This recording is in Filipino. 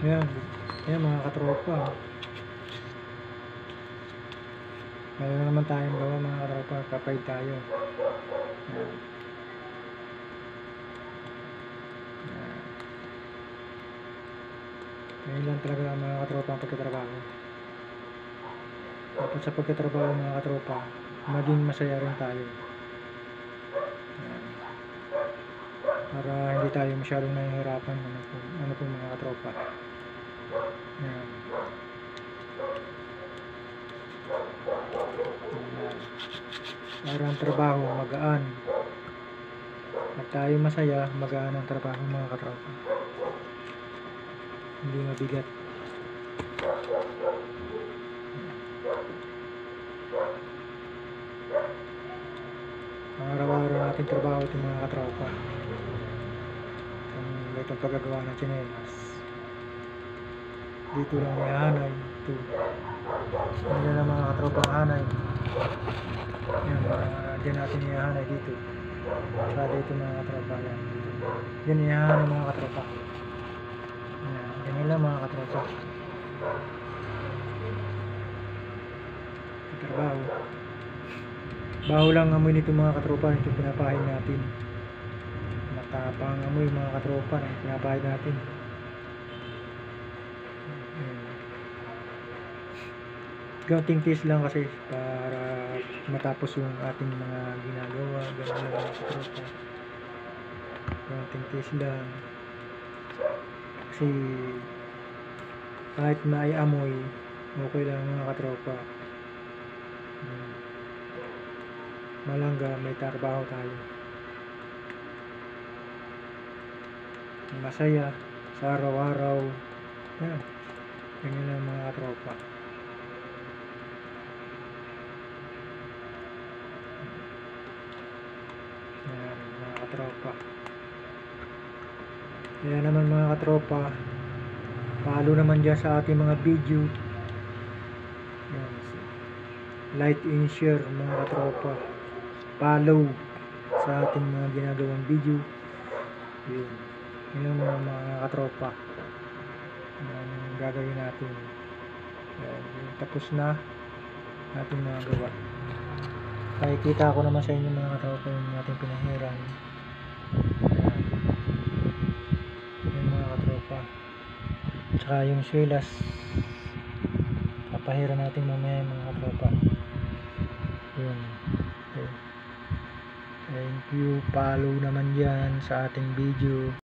Ayan. Ayan mga katropa. Mayroon naman tayong gawa mga katropa. Kapay tayo. Ayan. Ayan. Ngayon lang talaga mga katropa ang pagkatrabaho. Dapat sa pagkatrabaho mga katropa, maging masaya rin tayo. Ayan. Para hindi tayo masyadong nahihirapan. Ano po mga katropa. Ayan. Ayan. Para ang trabaho magaan. At tayo masaya, magaan ang trabaho mga katropa. Hindi mabigat. Ang araw-araw natin trabaho ito mga katropa. Itong paggagawa ng tsinelas. Dito lang may hanay. Ito. Yan ang mga katropang hanay. Yan, dyan natin ihahanay dito. Saka dito mga katropa. Yan. Yan ihahanay mga katropa. Yan lang mga katropa. Trabaho. Baho lang amoy nito mga katropa. Ito pinapahid natin. Matapang amoy mga katropa na pinapahid natin. Kaunting tiis lang kasi para matapos yung ating mga ginagawa. Ganun lang mga katropa. Kaunting tiis lang. Kasi kahit may amoy, okay lang mga katropa. Malangga, may trabaho tayo. Masaya sa araw-araw. Yan. Ganyan lang mga katropa. Yan mga katropa. Kaya naman mga katropa, follow naman dyan sa ating mga video. Yan. Like and share mga katropa. Follow sa ating mga ginagawang video. Yun. Yun ang mga katropa. Ang gagawin natin. Yan. Tapos na ating mga gawa. Nakikita ko naman sa inyo mga katropa yung ating pinahiran. Yung mga katropa. Tsaka yung swilas. Papahiran natin mamaya mga katropa. Yun. Okay. Thank you. Follow naman dyan sa ating video.